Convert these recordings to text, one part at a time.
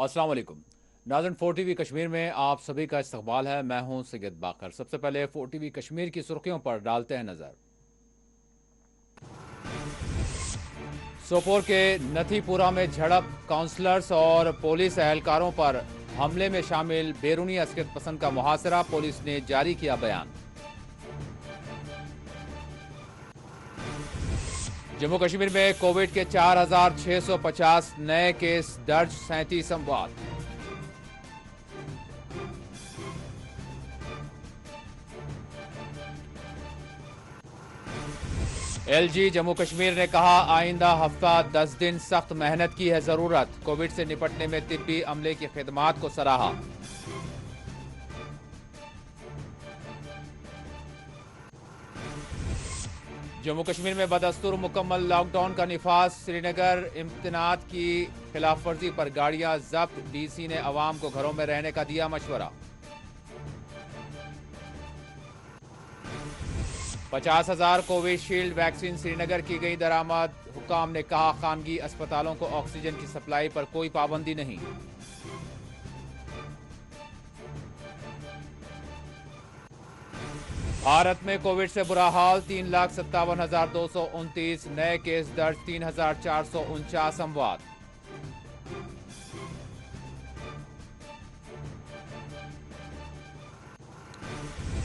अस्सलाम वालेकुम नाज़रीन, 4 टीवी कश्मीर में आप सभी का इस्तकबाल है। मैं हूं सैयद बाकर। सबसे पहले 4 टीवी कश्मीर की सुर्खियों पर डालते हैं नजर। सोपोर के नथीपुरा में झड़प, काउंसलर्स और पुलिस एहलकारों पर हमले में शामिल बैरूनी अस्कियत पसंद का मुहासरा, पुलिस ने जारी किया बयान। जम्मू कश्मीर में कोविड के 4,650 नए केस दर्ज, 37 अमवात। एलजी जम्मू कश्मीर ने कहा, आइंदा हफ्ता 10 दिन सख्त मेहनत की है जरूरत। कोविड से निपटने में तिब्बी अमले की खिदमात को सराहा। जम्मू कश्मीर में बदस्तूर मुकम्मल लॉकडाउन का निफाज, श्रीनगर इम्तनात की खिलाफ वर्जी पर गाड़ियां जब्त, डीसी ने अवाम को घरों में रहने का दिया मशवरा। 50,000 कोविशील्ड वैक्सीन श्रीनगर की गई दरामद, हुकाम ने कहा, खानगी अस्पतालों को ऑक्सीजन की सप्लाई पर कोई पाबंदी नहीं। भारत में कोविड से बुरा हाल, 3,57,229 नए केस दर्ज, 3,449 अमवात।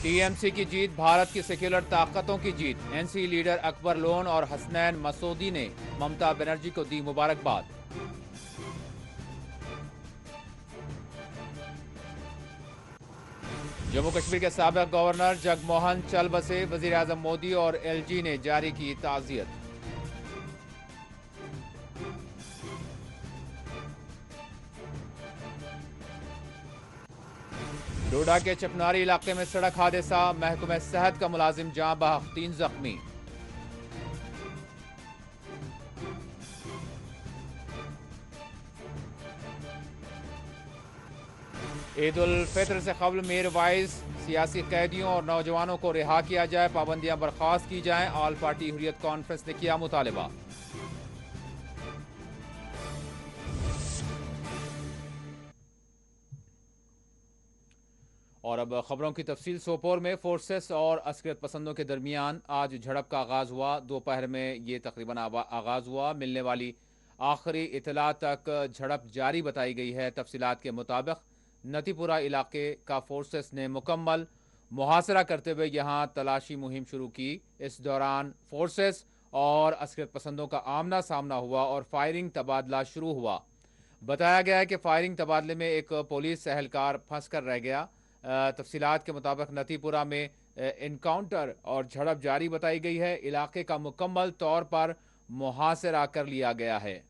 टीएमसी की जीत, भारत की सेक्युलर ताकतों की जीत। एनसी लीडर अकबर लोन और हसनैन मसूदी ने ममता बनर्जी को दी मुबारकबाद। जम्मू कश्मीर के साबिक गवर्नर जगमोहन चल बसे, वजीर आजम मोदी और एलजी ने जारी की ताज़ियत। डोडा के चपनारी इलाके में सड़क हादसा, महकमा सेहत का मुलाजिम जाँ बहक, 3 जख्मी। ईद उल फित्र से कबल मीर वाइज, सियासी कैदियों और नौजवानों को रिहा किया जाए, पाबंदियां बर्खास्त की जाएं, ऑल पार्टी हुर्रियत कॉन्फ्रेंस ने किया मुतालबा। और अब खबरों की तफसील। सोपोर में फोर्सेस और अस्करियत पसंदों के दरमियान आज झड़प का आगाज हुआ। दोपहर में ये तकरीबन आगाज हुआ। मिलने वाली आखिरी इतला तक झड़प जारी बताई गई है। तफसीलात के मुताबिक नतीपुरा इलाके का फोर्सेस ने मुकम्मल मुहासरा करते हुए यहां तलाशी मुहिम शुरू की। इस दौरान फोर्सेस और अस्करियत पसंदों का आमना सामना हुआ और फायरिंग तबादला शुरू हुआ। बताया गया है कि फायरिंग तबादले में एक पुलिस एहलकार फंस कर रह गया। तफसीलात के मुताबिक नतीपुरा में इनकाउंटर और झड़प जारी बताई गई है। इलाके का मुकम्मल तौर पर मुहासरा कर लिया गया है।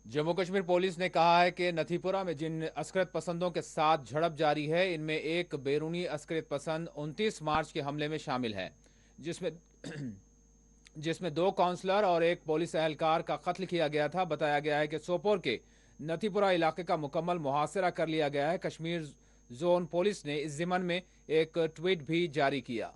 जम्मू कश्मीर पुलिस ने कहा है कि नथीपुरा में जिन अस्करियत पसंदों के साथ झड़प जारी है, इनमें एक बैरूनी अस्करियत पसंद 29 मार्च के हमले में शामिल है, जिसमें जिसमें 2 काउंसलर और एक पुलिस एहलकार का कत्ल किया गया था। बताया गया है कि सोपोर के नथीपुरा इलाके का मुकम्मल मुहासरा कर लिया गया है। कश्मीर जोन पुलिस ने इस जिमन में एक ट्वीट भी जारी किया।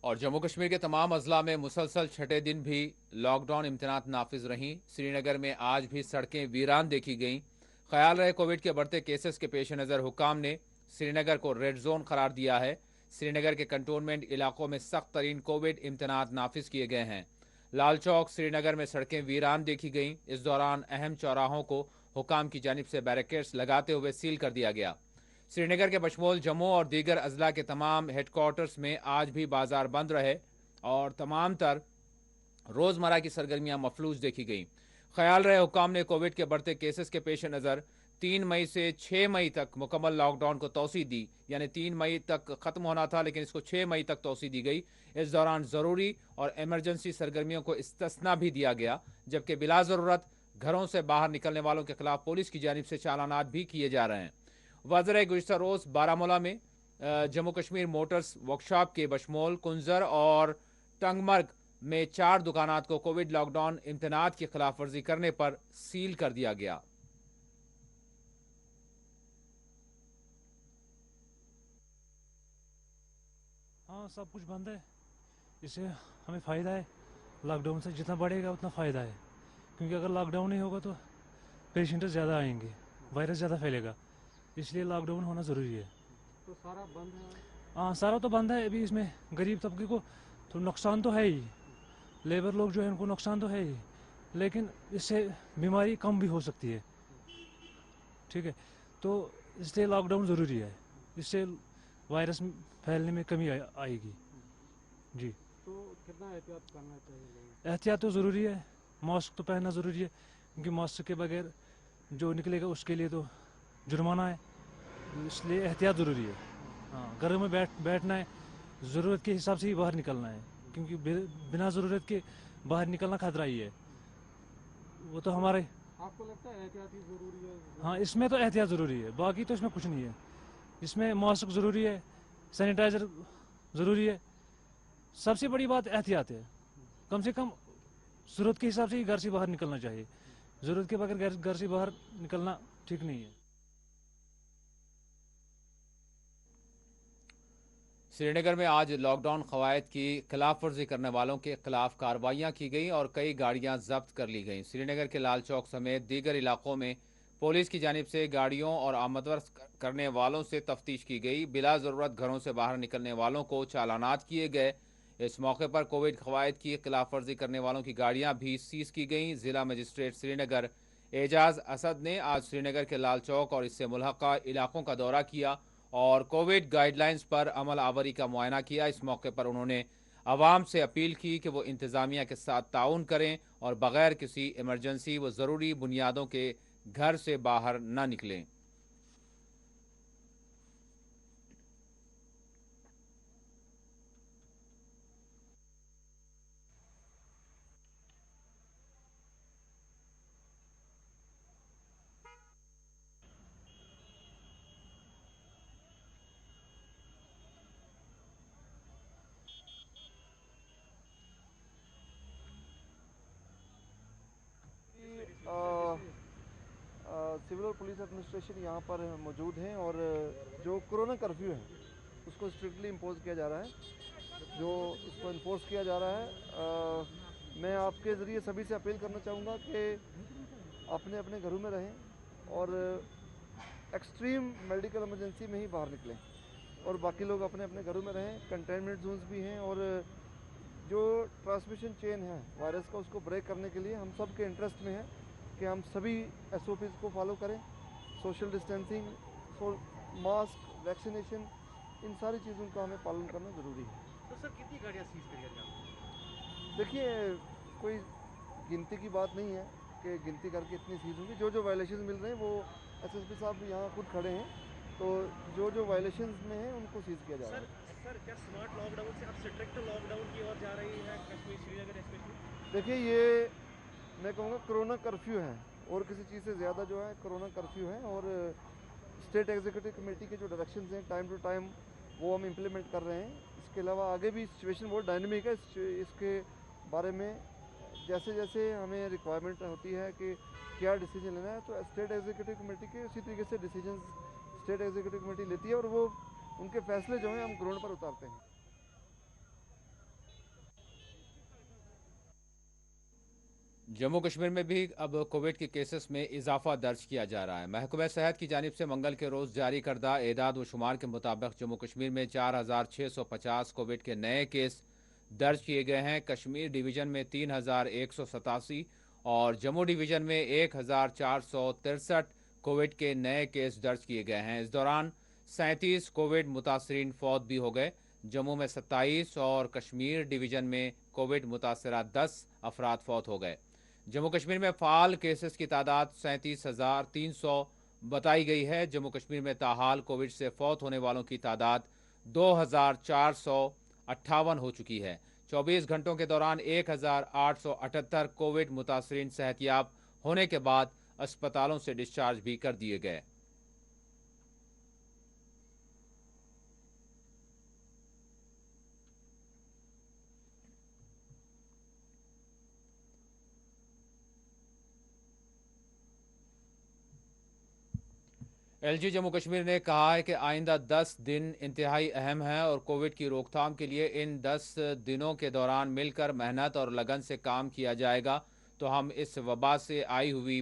और जम्मू कश्मीर के तमाम अजला में मुसलसल छठे दिन भी लॉकडाउन इम्तनात नाफिज रहीं। श्रीनगर में आज भी सड़कें वीरान देखी गईं। ख्याल रहे कोविड के बढ़ते केसेस के पेश नज़र हुकाम ने श्रीनगर को रेड जोन करार दिया है। श्रीनगर के कंटोनमेंट इलाकों में सख्त तरीन कोविड इम्तनात नाफिज किए गए हैं। लाल चौक श्रीनगर में सड़कें वीरान देखी गईं। इस दौरान अहम चौराहों को हुकाम की जानिब से बैरिकेड्स लगाते हुए सील कर दिया गया। श्रीनगर के बशमूल जम्मू और दीगर अजला के तमाम हेडक्वार्टर्स में आज भी बाजार बंद रहे। और तमाम तर रोज़मर्रा की सरगर्मियां मफलूज देखी गई। ख्याल रहे हुक्काम ने कोविड के बढ़ते केसेस के पेश नज़र 3 मई से 6 मई तक मुकम्मल लॉकडाउन को तोसी दी, यानी 3 मई तक ख़त्म होना था लेकिन इसको 6 मई तक तोसी दी गई। इस दौरान ज़रूरी और एमरजेंसी सरगर्मियों को इस्तिस्ना भी दिया गया, जबकि बिला ज़रूरत घरों से बाहर निकलने वालों के खिलाफ पुलिस की जानिब से चालानात भी किए जा रहे हैं। वज़र गुज़िश्ता रोज़ बारामूला में जम्मू कश्मीर मोटर्स वर्कशॉप के बशमोल कुंजर और टंगमर्ग में 4 दुकानात को कोविड लॉकडाउन इम्तनात की खिलाफ वर्जी करने पर सील कर दिया गया। हाँ, सब कुछ बंद है। इससे हमें फ़ायदा है। लॉकडाउन से जितना बढ़ेगा उतना फ़ायदा है, क्योंकि अगर लॉकडाउन नहीं होगा तो पेशेंट ज़्यादा आएंगे, वायरस ज़्यादा फैलेगा। इसलिए लॉकडाउन होना ज़रूरी है। तो सारा बंद है। हाँ, सारा तो बंद है। अभी इसमें गरीब तबके को तो नुकसान तो है ही, लेबर लोग जो है उनको नुकसान तो है ही, लेकिन इससे बीमारी कम भी हो सकती है। ठीक है, तो इसलिए लॉकडाउन ज़रूरी है। इससे वायरस फैलने में कमी आएगी। जी, तो कितना एहतियात करना चाहिए लोगों एहतियात तो ज़रूरी है। मास्क तो पहनना ज़रूरी है, क्योंकि मास्क के बगैर जो निकलेगा उसके लिए तो जुर्माना है। इसलिए एहतियात ज़रूरी है। हाँ, घर में बैठना है, ज़रूरत के हिसाब से ही बाहर निकलना है, क्योंकि बिना ज़रूरत के बाहर निकलना खतरा ही है। वो तो हमारे को? आपको लगता है एहतियात ही ज़रूरी है? हाँ, इसमें तो एहतियात ज़रूरी है, बाकी तो इसमें कुछ नहीं है। इसमें मास्क ज़रूरी है, सैनिटाइज़र ज़रूरी है। सबसे बड़ी बात एहतियात है। कम से कम ज़रूरत के हिसाब से ही घर से बाहर निकलना चाहिए। ज़रूरत के बगैर घर से बाहर निकलना ठीक नहीं है। श्रीनगर में आज लॉकडाउन कवायद की खिलाफ वर्जी करने वालों के खिलाफ कार्रवाइयाँ की गईं और कई गाड़ियाँ जब्त कर ली गईं। श्रीनगर के लाल चौक समेत दीगर इलाकों में पुलिस की जानिब से गाड़ियों और आमदवर करने वालों से तफ्तीश की गई। बिला ज़रूरत घरों से बाहर निकलने वालों को चालानात किए गए। इस मौके पर कोविड कवायद की खिलाफ वर्जी करने वालों की गाड़ियाँ भी सीज की गईं। ज़िला मजिस्ट्रेट श्रीनगर एजाज असद ने आज श्रीनगर के लाल चौक और इससे मुल्हका इलाकों का दौरा किया और कोविड गाइडलाइंस पर अमल आवरी का मुआयना किया। इस मौके पर उन्होंने आवाम से अपील की कि वो इंतज़ामिया के साथ ताउन करें और बग़ैर किसी इमरजेंसी व ज़रूरी बुनियादों के घर से बाहर न निकलें। सिविल और पुलिस एडमिनिस्ट्रेशन यहाँ पर मौजूद हैं और जो कोरोना कर्फ्यू है उसको स्ट्रिक्टली इम्पोज किया जा रहा है। जो उसको इन्फोर्स किया जा रहा है, मैं आपके ज़रिए सभी से अपील करना चाहूँगा कि अपने अपने घरों में रहें और एक्सट्रीम मेडिकल इमरजेंसी में ही बाहर निकलें और बाकी लोग अपने अपने घरों में रहें। कंटेनमेंट जोन्स भी हैं और जो ट्रांसमिशन चेन है वायरस का उसको ब्रेक करने के लिए हम सब के इंटरेस्ट में है कि हम सभी SOPs को फॉलो करें। सोशल डिस्टेंसिंग, मास्क, वैक्सीनेशन, इन सारी चीज़ों का हमें पालन करना ज़रूरी है। तो सर कितनी गाड़ियाँ सीज करी जाएंगी? देखिए, कोई गिनती की बात नहीं है कि गिनती करके इतनी सीज होंगी। जो जो वायलेशन मिल रहे हैं वो SSP साहब भी यहाँ खुद खड़े हैं, तो जो जो वायलेशन में हैं उनको सीज किया जा रहा है। सर क्या स्मार्ट लॉकडाउन से अब स्ट्रिक्ट लॉकडाउन की ओर जा रही है कश्मीर, श्रीनगर स्पेशली? देखिए, ये मैं कहूँगा कोरोना कर्फ्यू है और किसी चीज़ से ज़्यादा जो है कोरोना कर्फ्यू है और स्टेट एग्जीक्यूटिव कमेटी के जो डायरेक्शंस हैं टाइम टू टाइम वो हम इम्प्लीमेंट कर रहे हैं। इसके अलावा आगे भी सिचुएशन बहुत डायनेमिक है। इसके बारे में जैसे जैसे हमें रिक्वायरमेंट होती है कि क्या डिसीजन लेना है तो स्टेट एग्जीक्यूटिव कमेटी के उसी तरीके से डिसीजन स्टेट एग्जीक्यूटिव कमेटी लेती है और वो उनके फैसले जो हैं हम ग्राउंड पर उतारते हैं। जम्मू कश्मीर में भी अब कोविड के केसेस में इजाफा दर्ज किया जा रहा है। महकमा सेहत की जानिब से मंगल के रोज़ जारी करदा एदाद व शुमार के मुताबिक जम्मू कश्मीर में 4,650 कोविड के नए केस दर्ज किए गए हैं। कश्मीर डिवीज़न में 3,187 और जम्मू डिवीज़न में 1,463 कोविड के नए केस दर्ज किए गए हैं। इस दौरान 37 कोविड मुतासरीन फौत भी हो गए। जम्मू में 27 और कश्मीर डिवीजन में कोविड मुतासरा 10 अफराद फौत हो गए। जम्मू कश्मीर में फ़ाल केसेस की तादाद 37,300 बताई गई है। जम्मू कश्मीर में ताहाल कोविड से फौत होने वालों की तादाद 2,458 हो चुकी है। 24 घंटों के दौरान 1,878 कोविड मुतासरीन सेहतयाब होने के बाद अस्पतालों से डिस्चार्ज भी कर दिए गए। एलजी जम्मू कश्मीर ने कहा है कि आइंदा 10 दिन इंतहाई अहम है और कोविड की रोकथाम के लिए इन 10 दिनों के दौरान मिलकर मेहनत और लगन से काम किया जाएगा तो हम इस वबा से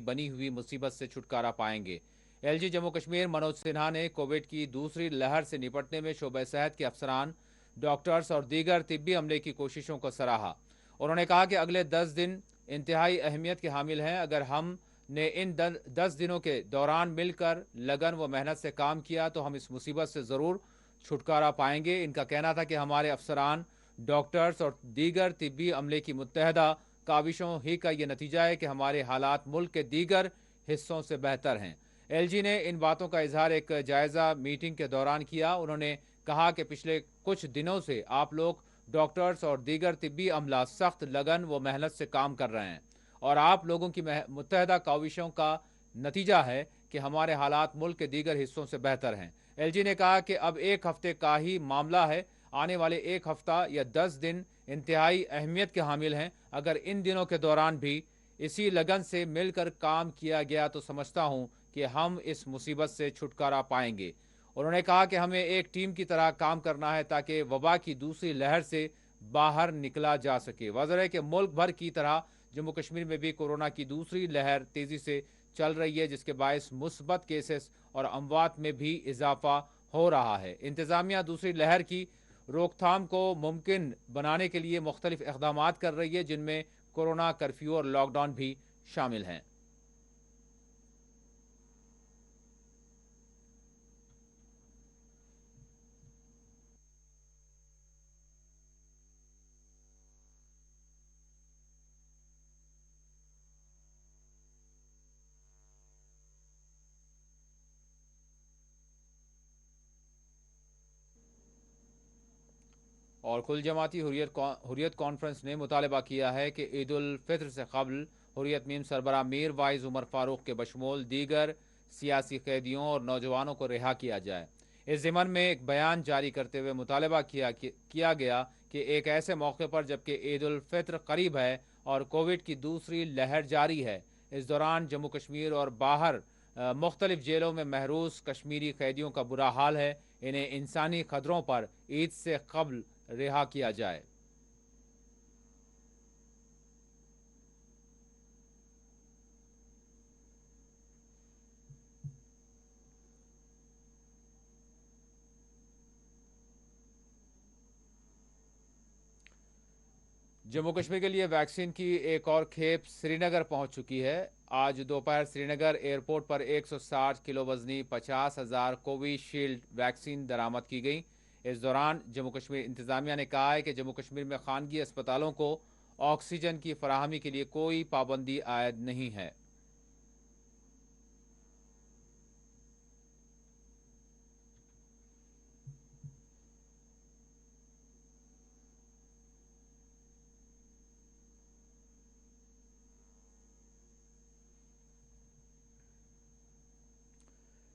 बनी हुई मुसीबत से छुटकारा पाएंगे। एलजी जम्मू कश्मीर मनोज सिन्हा ने कोविड की दूसरी लहर से निपटने में शोबे सेहत के अफसरान, डॉक्टर्स और दीगर तिब्बी अमले की कोशिशों को सराहा। उन्होंने कहा कि अगले 10 दिन इंतहाई अहमियत के हामिल हैं। अगर हम ने इन 10 दिनों के दौरान मिलकर लगन व मेहनत से काम किया तो हम इस मुसीबत से ज़रूर छुटकारा पाएंगे। इनका कहना था कि हमारे अफसरान, डॉक्टर्स और दीगर तिब्बी अमले की मुत्तहदा काविशों ही का ये नतीजा है कि हमारे हालात मुल्क के दीगर हिस्सों से बेहतर हैं। एलजी ने इन बातों का इजहार एक जायज़ा मीटिंग के दौरान किया। उन्होंने कहा कि पिछले कुछ दिनों से आप लोग डॉक्टर्स और दीगर तिब्बी अमला सख्त लगन व मेहनत से काम कर रहे हैं और आप लोगों की मुत्तहदा काविशों का नतीजा है कि हमारे हालात मुल्क के दीगर हिस्सों से बेहतर हैं। एलजी ने कहा कि अब एक हफ्ते का ही मामला है, आने वाले एक हफ्ता या 10 दिन इंतहाई अहमियत के हामिल हैं। अगर इन दिनों के दौरान भी इसी लगन से मिलकर काम किया गया तो समझता हूं कि हम इस मुसीबत से छुटकारा पाएंगे। उन्होंने कहा कि हमें एक टीम की तरह काम करना है ताकि वबा की दूसरी लहर से बाहर निकला जा सके। वाज़ेह है कि मुल्क भर की तरह जम्मू कश्मीर में भी कोरोना की दूसरी लहर तेजी से चल रही है, जिसके बायस मुस्बत केसेस और अमवात में भी इजाफा हो रहा है। इंतजामिया दूसरी लहर की रोकथाम को मुमकिन बनाने के लिए मुख्तलिफ इक़दाम कर रही है, जिनमें कोरोना कर्फ्यू और लॉकडाउन भी शामिल हैं। और कुल जमाती हुर्रियत कॉन्फ्रेंस ने मुतालबा किया है कि ईद उल फित्र से कबल हुर्रियत मीम सरबराह मीर वाइज उमर फारूक के बशमूल दीगर सियासी कैदियों और नौजवानों को रिहा किया जाए। इस ज़िमन में एक बयान जारी करते हुए मुतालबा किया गया कि एक ऐसे मौके पर जबकि ईद उल फित्र करीब है और कोविड की दूसरी लहर जारी है, इस दौरान जम्मू कश्मीर और बाहर मुख्तलिफ जेलों में महरूस कश्मीरी कैदियों का बुरा हाल है। इन्हें इंसानी खतरों पर ईद से कबल रिहा किया जाए। जम्मू कश्मीर के लिए वैक्सीन की एक और खेप श्रीनगर पहुंच चुकी है। आज दोपहर श्रीनगर एयरपोर्ट पर 160 किलो वजनी 50,000 कोविशील्ड वैक्सीन दरामद की गई। इस दौरान जम्मू कश्मीर इंतजामिया ने कहा है कि जम्मू कश्मीर में खानगी अस्पतालों को ऑक्सीजन की फराहमी के लिए कोई पाबंदी आयद नहीं है।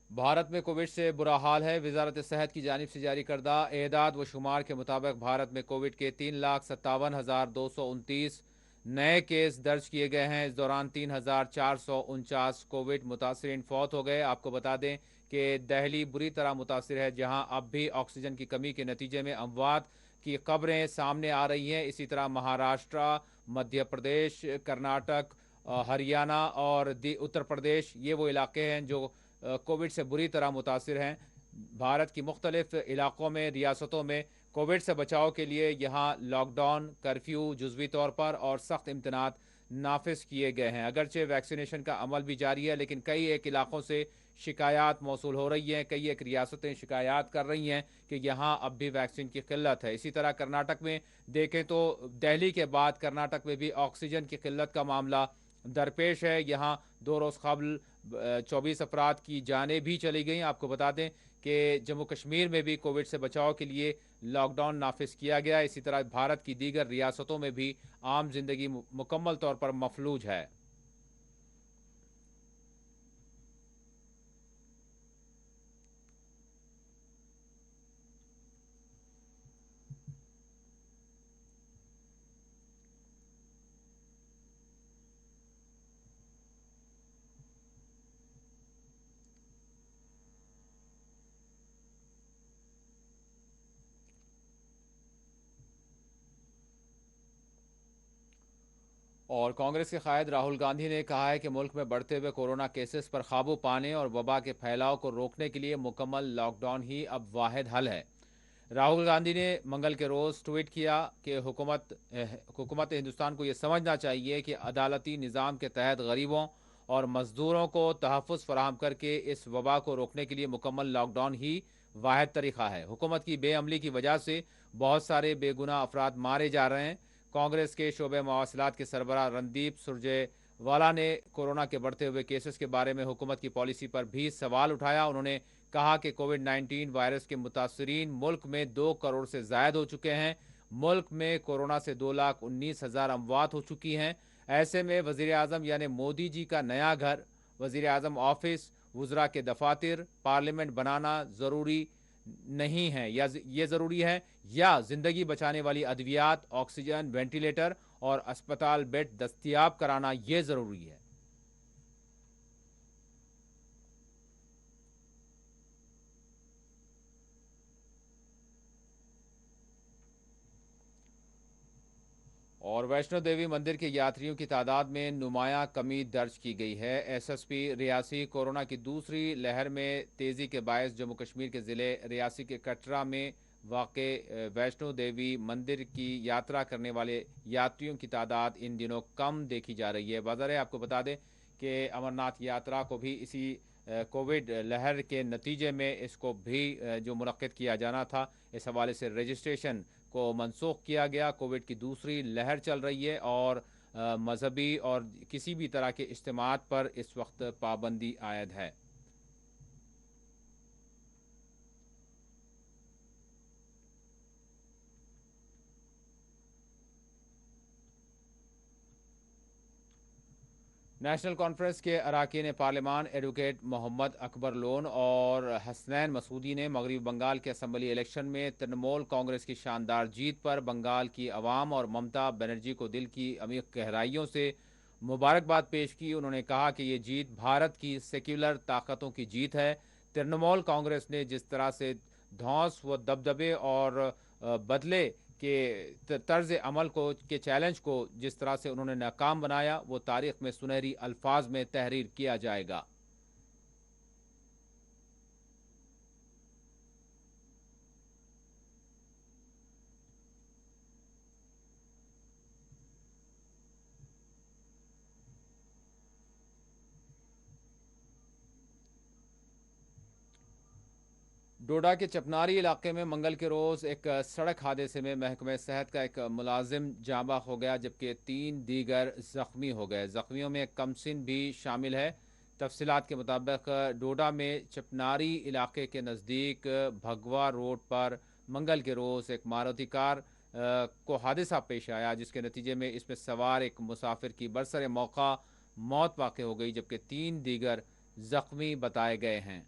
भारत में कोविड से बुरा हाल है। वजारत सेहत की जानिब से जारी करदा एदाद व शुमार के मुताबिक भारत में कोविड के 3,57,229 नए केस दर्ज किए गए हैं। इस दौरान 3,449 कोविड मुतासरीन फौत हो गए। आपको बता दें कि दिल्ली बुरी तरह मुतासर है, जहां अब भी ऑक्सीजन की कमी के नतीजे में अमवात की खबरें सामने आ रही हैं। इसी तरह महाराष्ट्र, मध्य प्रदेश, कर्नाटक, हरियाणा और उत्तर प्रदेश ये वो इलाके हैं जो कोविड से बुरी तरह मुतासिर हैं। भारत की मुख्तलिफ इलाकों में, रियासतों में कोविड से बचाव के लिए यहाँ लॉकडाउन, कर्फ्यू जुज़वी तौर पर और सख्त इम्तनात नाफिज किए गए हैं। अगरचे वैक्सीनेशन का अमल भी जारी है, लेकिन कई एक इलाकों से शिकायत मौसूल हो रही हैं। कई एक रियासतें शिकायत कर रही हैं कि यहाँ अब भी वैक्सीन की किल्लत है। इसी तरह कर्नाटक में देखें तो दिल्ली के बाद कर्नाटक में भी ऑक्सीजन की किल्लत का मामला दरपेश है। यहाँ 2 रोज़ कबल 24 अफराद की जानें भी चली गई। आपको बता दें कि जम्मू कश्मीर में भी कोविड से बचाव के लिए लॉकडाउन नाफिज किया गया। इसी तरह भारत की दीगर रियासतों में भी आम जिंदगी मुकम्मल तौर पर मफलूज है। और कांग्रेस के कायद राहुल गांधी ने कहा है कि मुल्क में बढ़ते हुए कोरोना केसेस पर काबू पाने और वबा के फैलाव को रोकने के लिए मुकम्मल लॉकडाउन ही अब वाहिद हल है। राहुल गांधी ने मंगल के रोज़ ट्वीट किया कि हुकूमत हिंदुस्तान को ये समझना चाहिए कि अदालती निज़ाम के तहत गरीबों और मज़दूरों को तहफ़्फ़ुज़ फराहम करके इस वबा को रोकने के लिए मुकम्मल लॉकडाउन ही वाहिद तरीक़ा है। हुकूमत की बेअमली की वजह से बहुत सारे बेगुनाह अफराद मारे जा रहे हैं। कांग्रेस के शोबे मवासिलात के सरबराह रणदीप सुरजेवाला ने कोरोना के बढ़ते हुए केसेस के बारे में हुकूमत की पॉलिसी पर भी सवाल उठाया। उन्होंने कहा कि कोविड-19 वायरस के मुतासरीन मुल्क में 2 करोड़ से ज़ायद हो चुके हैं। मुल्क में कोरोना से 2,19,000 अमवात हो चुकी हैं। ऐसे में वज़ीर आज़म यानी मोदी जी का नया घर, वज़ीर आज़म ऑफिस, वुज़रा के दफातर, पार्लियामेंट बनाना ज़रूरी नहीं है या ये ज़रूरी है या ज़िंदगी बचाने वाली अद्वियात, ऑक्सीजन, वेंटिलेटर और अस्पताल बेड दस्तयाब कराना ये ज़रूरी है। और वैष्णो देवी मंदिर के यात्रियों की तादाद में नुमायां कमी दर्ज की गई है। एसएसपी रियासी कोरोना की दूसरी लहर में तेज़ी के बायस जम्मू कश्मीर के ज़िले रियासी के कटरा में वाक़े वैष्णो देवी मंदिर की यात्रा करने वाले यात्रियों की तादाद इन दिनों कम देखी जा रही है। वज़ार आपको बता दें कि अमरनाथ यात्रा को भी इसी कोविड लहर के नतीजे में इसको भी जो मुनक्किद किया जाना था, इस हवाले से रजिस्ट्रेशन को मनसूख किया गया। कोविड की दूसरी लहर चल रही है और मजहबी और किसी भी तरह के इज्तिमात पर इस वक्त पाबंदी आयद है। नेशनल कॉन्फ्रेंस के अरकान पार्लिमान एडवोकेट मोहम्मद अकबर लोन और हसनैन मसूदी ने मगरबी बंगाल के असम्बली इलेक्शन में तृणमूल कांग्रेस की शानदार जीत पर बंगाल की अवाम और ममता बनर्जी को दिल की अमीर गहराइयों से मुबारकबाद पेश की। उन्होंने कहा कि ये जीत भारत की सेक्युलर ताकतों की जीत है। तृणमूल कांग्रेस ने जिस तरह से धौंस व दबदबे और बदले के तर्ज अमल को के चैलेंज को जिस तरह से उन्होंने नाकाम बनाया, वो तारीख में सुनहरी अल्फाज में तहरीर किया जाएगा। डोडा के चपनारी इलाके में मंगल के रोज़ एक सड़क हादसे में महकमे सेहत का एक मुलाजिम जाँ बहक हो गया, जबकि 3 दीगर ज़ख्मी हो गए। ज़ख्मियों में कमसिन भी शामिल है। तफसीलात के मुताबिक डोडा में चपनारी इलाके के नज़दीक भगवा रोड पर मंगल के रोज़ एक मारुति कार को हादसा पेश आया, जिसके नतीजे में इसमें सवार एक मुसाफिर की बरसर मौका मौत वाक़ हो गई, जबकि 3 दीगर ज़ख्मी बताए गए हैं।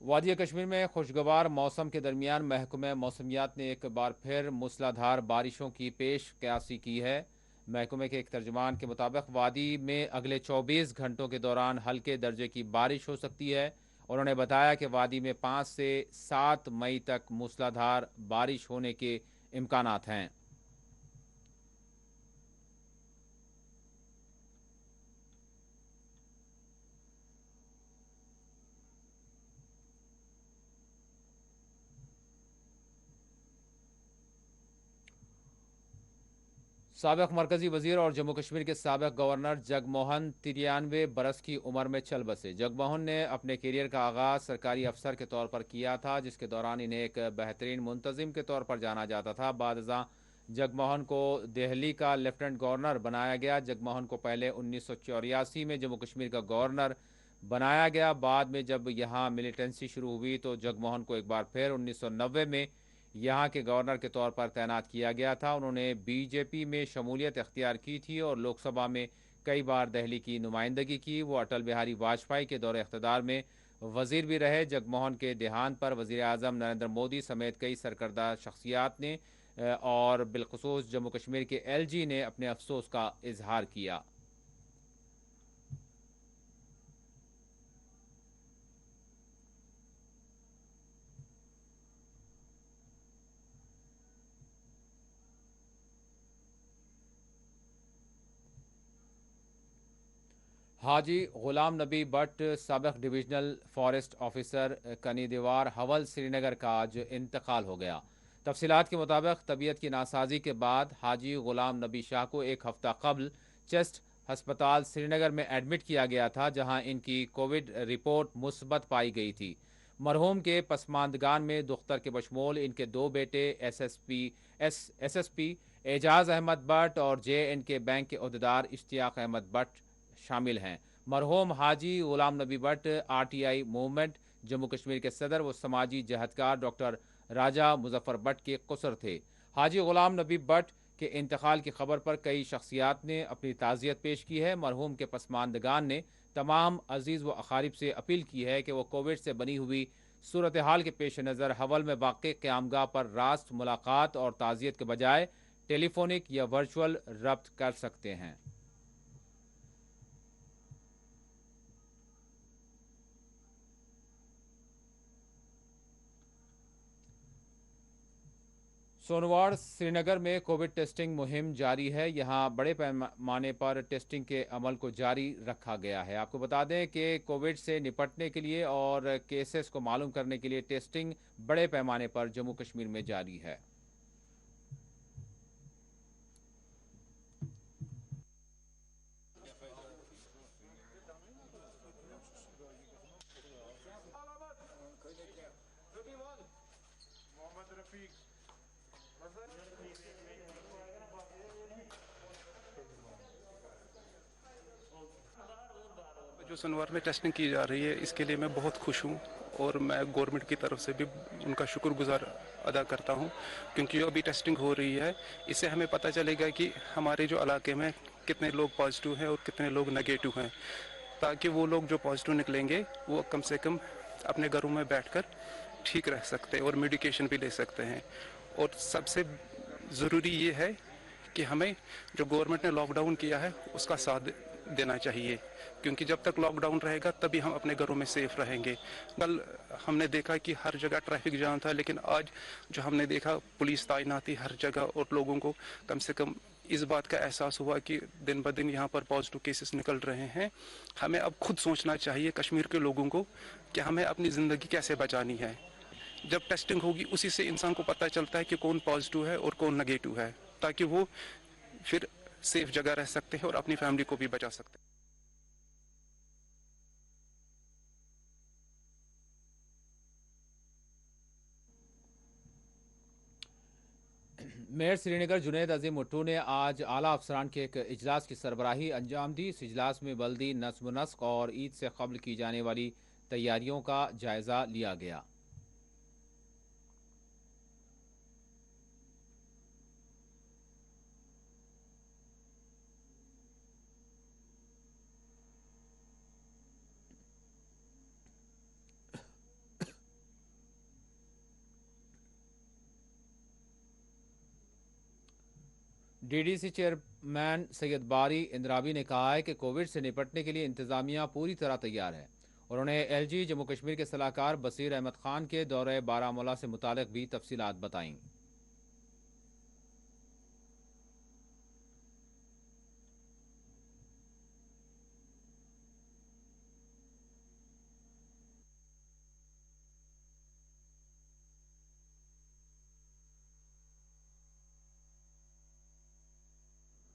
वादी कश्मीर में खुशगवार मौसम के दरमियान महकमे मौसमियात ने एक बार फिर मूसलाधार बारिशों की पेश कयासी की है। महकमे के एक तर्जमान के मुताबिक वादी में अगले 24 घंटों के दौरान हल्के दर्जे की बारिश हो सकती है। उन्होंने बताया कि वादी में 5 से 7 मई तक मूसलाधार बारिश होने के इम्कानात हैं। साबिक मरकजी वजीर और जम्मू कश्मीर के साबिक गवर्नर जगमोहन 93 बरस की उम्र में चल बसे। जगमोहन ने अपने करियर का आगाज़ सरकारी अफसर के तौर पर किया था, जिसके दौरान इन्हें एक बेहतरीन मुंतजिम के तौर पर जाना जाता था। बाद जगमोहन को दिल्ली का लेफ्टिनेंट गवर्नर बनाया गया। जगमोहन को पहले 1984 में जम्मू कश्मीर का गवर्नर बनाया गया। बाद में जब यहाँ मिलिटेंसी शुरू हुई तो जगमोहन को एक बार फिर 1990 में यहाँ के गवर्नर के तौर पर तैनात किया गया था। उन्होंने बीजेपी में शमूलियत इख्तियार की थी और लोकसभा में कई बार दिल्ली की नुमाइंदगी की। वो अटल बिहारी वाजपेयी के दौरे इख्तिदार में वजीर भी रहे। जगमोहन के देहांत पर वजीर आज़म नरेंद्र मोदी समेत कई सरकर्दा शख्सियात ने और बिलखुसूस जम्मू कश्मीर के LG ने अपने अफसोस का इजहार किया। हाजी गुलाम नबी भट्ट साबिक डिविजनल फॉरेस्ट ऑफिसर कनीदीवार हवल श्रीनगर का आज इंतकाल हो गया। तफसीलात के मुताबिक तबीयत की नासाजी के बाद हाजी गुलाम नबी शाह को एक हफ्ता कबल चेस्ट हस्पताल श्रीनगर में एडमिट किया गया था, जहां इनकी कोविड रिपोर्ट मुस्बत पाई गई थी। मरहूम के पसमानदगान में दुख्तर के बशमूल इनके दो बेटे SSP एजाज अहमद भट्ट और JNK बैंक के अहदेदार इश्तियाक अहमद भट्ट शामिल हैं। मरहूम हाजी गुलाम नबी भट्ट RTI मूवमेंट जम्मू कश्मीर के सदर व समाजी जहदकार डॉक्टर राजा मुजफ्फर भट्ट के कुसर थे। हाजी गुलाम नबी भट्ट के इंतकाल की खबर पर कई शख्सियात ने अपनी ताज़ियत पेश की है। मरहूम के पसमानदगान ने तमाम अजीज़ व अकारिब से अपील की है कि वो कोविड से बनी हुई सूरत हाल के पेश नज़र हवल में वाक़ई क़यामगाह पर रास्त मुलाकात और ताज़ियत के बजाय टेलीफोनिक या वर्चुअल रब्त कर सकते हैं। सोनवाड़ श्रीनगर में कोविड टेस्टिंग मुहिम जारी है। यहां बड़े पैमाने पर टेस्टिंग के अमल को जारी रखा गया है। आपको बता दें कि कोविड से निपटने के लिए और केसेस को मालूम करने के लिए टेस्टिंग बड़े पैमाने पर जम्मू कश्मीर में जारी है। जो सोनवार में टेस्टिंग की जा रही है इसके लिए मैं बहुत खुश हूँ और मैं गवर्नमेंट की तरफ से भी उनका शुक्रगुजार अदा करता हूँ, क्योंकि जो अभी टेस्टिंग हो रही है इससे हमें पता चलेगा कि हमारे जो इलाके में कितने लोग पॉजिटिव हैं और कितने लोग नेगेटिव हैं, ताकि वो लोग जो पॉजिटिव निकलेंगे वो कम से कम अपने घरों में बैठकर ठीक रह सकते हैं और मेडिकेशन भी ले सकते हैं। और सबसे ज़रूरी ये है कि हमें जो गवर्नमेंट ने लॉकडाउन किया है उसका साथ देना चाहिए, क्योंकि जब तक लॉकडाउन रहेगा तभी हम अपने घरों में सेफ रहेंगे। कल हमने देखा कि हर जगह ट्रैफिक जाम था, लेकिन आज जो हमने देखा पुलिस तैनात थी हर जगह और लोगों को कम से कम इस बात का एहसास हुआ कि दिन ब दिन यहाँ पर पॉजिटिव केसेस निकल रहे हैं। हमें अब खुद सोचना चाहिए कश्मीर के लोगों को कि हमें अपनी ज़िंदगी कैसे बचानी है। जब टेस्टिंग होगी उसी से इंसान को पता चलता है कि कौन पॉजिटिव है और कौन नेगेटिव है, ताकि वो फिर सेफ जगह रह सकते हैं और अपनी फैमिली को भी बचा सकते हैं। मेयर श्रीनगर जुनैद अजीम मुट्टू ने आज आला अफसरान के एक इजलास की सरबराही अंजाम दी। इस इजलास में बल्दी नस्ब व नस्क और ईद से कबल की जाने वाली तैयारियों का जायजा लिया गया। DDC चेयरमैन सैयद बारी इंद्राबी ने कहा है कि कोविड से निपटने के लिए इंतजामिया पूरी तरह तैयार है। उन्होंने LG जम्मू कश्मीर के सलाहकार बसीर अहमद खान के दौरे बारामूला से मुतालिक भी तफसीलात बताईं।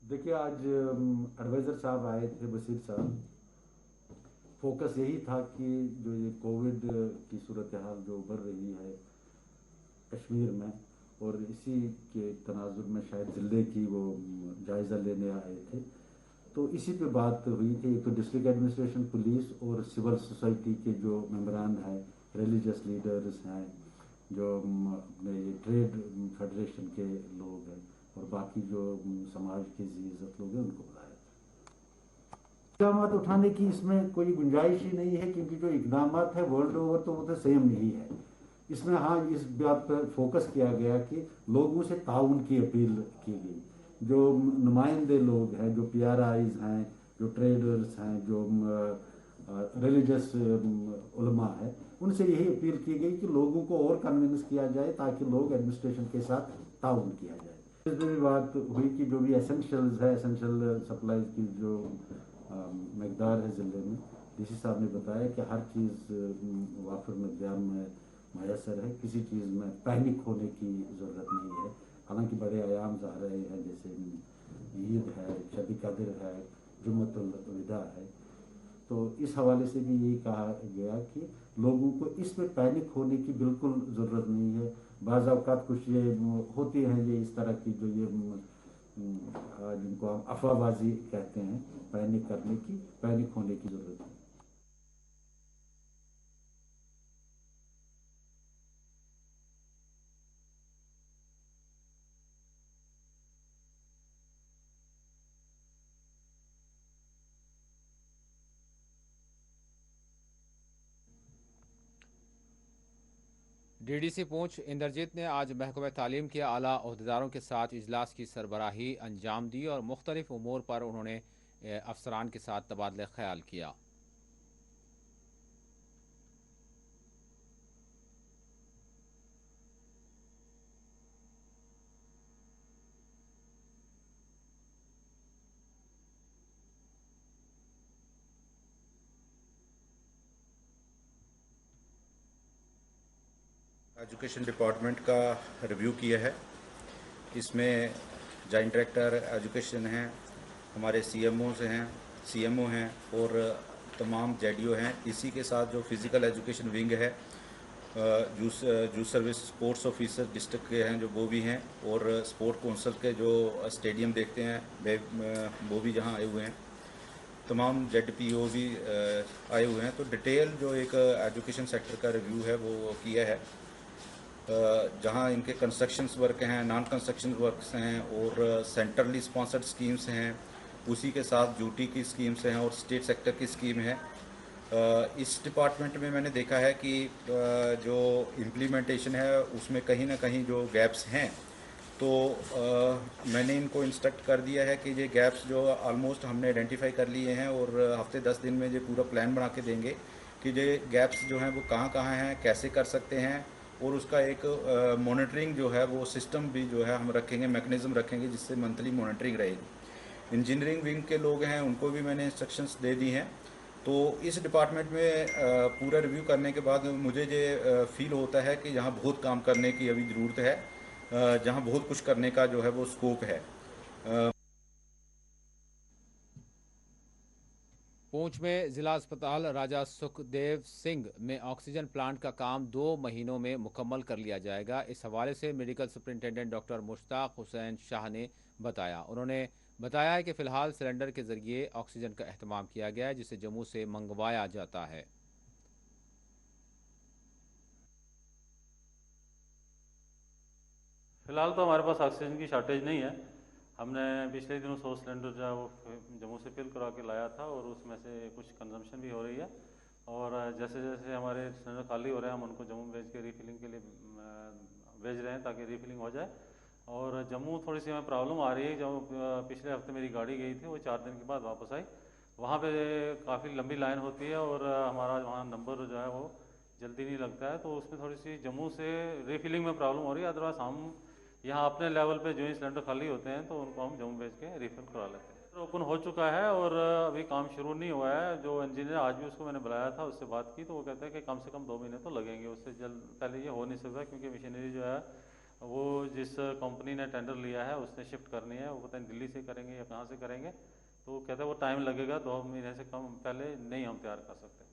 देखिए आज एडवाइज़र साहब आए थे, बशीर साहब। फोकस यही था कि जो ये कोविड की सूरत हाल जो उभर रही है कश्मीर में, और इसी के तनाजुर में शायद ज़िले की वो जायज़ा लेने आए थे, तो इसी पे बात हुई थी। एक तो डिस्ट्रिक्ट एडमिनिस्ट्रेशन, पुलिस और सिविल सोसाइटी के जो मेंबरान हैं, रिलीजियस लीडर्स हैं, जो अपने ये ट्रेड फेडरेशन के लोग हैं, और बाकी जो समाज के इज्जत लोग हैं, उनको बुलाया। इकदाम उठाने की इसमें कोई गुंजाइश ही नहीं है, क्योंकि जो इकदाम है वर्ल्ड ओवर तो वो तो सेम यही है। इसमें हाँ इस बात पर फोकस किया गया कि लोगों से ताउन की अपील की गई। जो नुमाइंदे लोग हैं, जो PRIs हैं, जो ट्रेडर्स हैं, जो रिलीजियस उलमा है, उनसे यही अपील की गई कि लोगों को और कन्विंस किया जाए ताकि लोग एडमिनिस्ट्रेशन के साथ ताउन किया जाए। इसमें भी बात हुई कि जो भी एसेंशियल्स है, एसेंशियल सप्लाईज की जो मकदार है ज़िले में, DC साहब ने बताया कि हर चीज़ वाफिर मकदार में मैसर है, किसी चीज़ में पैनिक होने की ज़रूरत नहीं है। हालांकि बड़े आयाम आ रहे हैं, जैसे ईद है, शब कदर है, जुम्मतुल विदा है, तो इस हवाले से भी यही कहा गया कि लोगों को इसमें पैनिक होने की बिल्कुल ज़रूरत नहीं है। बाज़ औक़ात कुछ ये होती हैं, ये इस तरह की जो ये जिनको हम अफवाहबाजी कहते हैं, पैनिक करने की, पैनिक होने की ज़रूरत है। DDC पूंछ इंद्रजीत ने आज महकमे तालीम के आला ओहदेदारों के साथ इजलास की सरबराही अंजाम दी और मुख्तलिफ उमूर पर उन्होंने अफसरान के साथ तबादला ख्याल किया। एजुकेशन डिपार्टमेंट का रिव्यू किया है। इसमें जॉइंट डायरेक्टर एजुकेशन हैं, हमारे CMO हैं और तमाम JDO हैं। इसी के साथ जो फिज़िकल एजुकेशन विंग है, juice service sports officer district के हैं जो वो भी हैं, और स्पोर्ट काउंसिल के जो स्टेडियम देखते हैं वो भी जहाँ आए हुए हैं। तमाम ZPO भी आए हुए हैं। तो डिटेल जो एक एजुकेशन सेक्टर का रिव्यू है वो किया है, जहां इनके कंस्ट्रक्शंस वर्क हैं, नॉन कंस्ट्रक्शन वर्क्स हैं और सेंट्रली स्पॉन्सर्ड स्कीम्स हैं, उसी के साथ ड्यूटी की स्कीम्स हैं और स्टेट सेक्टर की स्कीम है। इस डिपार्टमेंट में मैंने देखा है कि जो इम्प्लीमेंटेशन है उसमें कहीं ना कहीं जो गैप्स हैं, तो मैंने इनको इंस्ट्रक्ट कर दिया है कि ये गैप्स जो ऑलमोस्ट हमने आइडेंटिफाई कर लिए हैं और हफ्ते 10 दिन में ये पूरा प्लान बना के देंगे कि ये गैप्स जो हैं वो कहाँ कहाँ हैं, कैसे कर सकते हैं, और उसका एक मॉनिटरिंग जो है वो सिस्टम भी जो है हम रखेंगे, मैकेनिज़्म रखेंगे जिससे मंथली मॉनिटरिंग रहेगी। इंजीनियरिंग विंग के लोग हैं, उनको भी मैंने इंस्ट्रक्शंस दे दी हैं। तो इस डिपार्टमेंट में पूरा रिव्यू करने के बाद मुझे ये फील होता है कि यहाँ बहुत काम करने की अभी ज़रूरत है, जहाँ बहुत कुछ करने का जो है वो स्कोप है। पूंछ में जिला अस्पताल राजा सुखदेव सिंह में ऑक्सीजन प्लांट का काम 2 महीनों में मुकम्मल कर लिया जाएगा। इस हवाले से medical superintendent doctor Mushtaq Hussain Shah ने बताया। उन्होंने बताया है कि फ़िलहाल सिलेंडर के ज़रिए ऑक्सीजन का अहतमाम किया गया है, जिसे जम्मू से मंगवाया जाता है। फ़िलहाल तो हमारे पास ऑक्सीजन की शॉर्टेज नहीं है। हमने पिछले दिनों 100 सिलेंडर जो है वो जम्मू से फिल करा के लाया था और उसमें से कुछ कंजम्पशन भी हो रही है, और जैसे जैसे हमारे सिलेंडर खाली हो रहे हैं हम उनको जम्मू भेज के रीफिलिंग के लिए भेज रहे हैं ताकि रीफिलिंग हो जाए। और जम्मू थोड़ी सी हमें प्रॉब्लम आ रही है। जो पिछले हफ्ते मेरी गाड़ी गई थी वो 4 दिन के बाद वापस आई, वहाँ पे काफ़ी लंबी लाइन होती है और हमारा वहाँ नंबर जो है वो जल्दी नहीं लगता है, तो उसमें थोड़ी सी जम्मू से रीफिलिंग में प्रॉब्लम हो रही है। अदरवाइज हम यहाँ अपने लेवल पे जो ही सिलेंडर खाली होते हैं तो उनको हम जम्मू भेज के रिफिल करा लेते हैं। तो ओपन हो चुका है और अभी काम शुरू नहीं हुआ है। जो इंजीनियर आज भी उसको मैंने बुलाया था, उससे बात की, तो वो कहता है कि कम से कम 2 महीने तो लगेंगे, उससे जल्द पहले ये हो नहीं सकता क्योंकि मशीनरी जो है वो जिस कंपनी ने टेंडर लिया है उसने शिफ्ट करनी है, वो पता नहीं दिल्ली से करेंगे या कहाँ से करेंगे, तो वो कहते हैं वो टाइम लगेगा, 2 महीने से कम पहले नहीं हम तैयार कर सकते।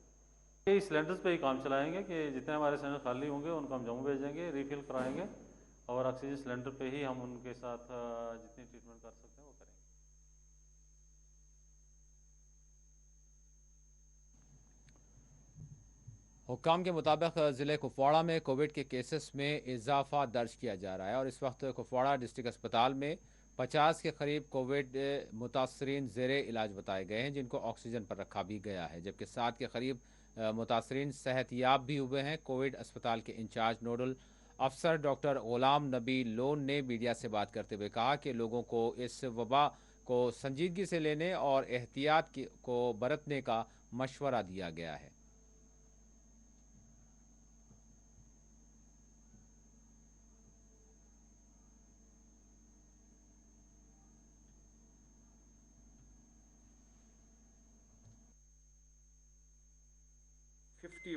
ये सिलेंडर्स पे ही काम चलाएंगे कि जितने हमारे सिलेंडर खाली होंगे उनको हम जम्मू भेजेंगे, रिफिल कराएंगे और ऑक्सीजन सिलेंडर पे ही हम उनके साथ जितनी ट्रीटमेंट कर सकते हैं वो करेंगे। हुक्काम के मुताबिक ज़िले कुपवाड़ा में कोविड के केसेस में इजाफा दर्ज किया जा रहा है और इस वक्त कुपवाड़ा डिस्ट्रिक्ट अस्पताल में 50 के करीब कोविड मुतासरीन ज़ेरे इलाज बताए गए हैं, जिनको ऑक्सीजन पर रखा भी गया है, जबकि 7 के करीब मुतासरीन सेहतियाब भी हुए हैं। कोविड अस्पताल के इंचार्ज नोडल अफसर डॉक्टर गुलाम नबी लोन ने मीडिया से बात करते हुए कहा कि लोगों को इस वबा को संजीदगी से लेने और एहतियात को बरतने का मशवरा दिया गया है।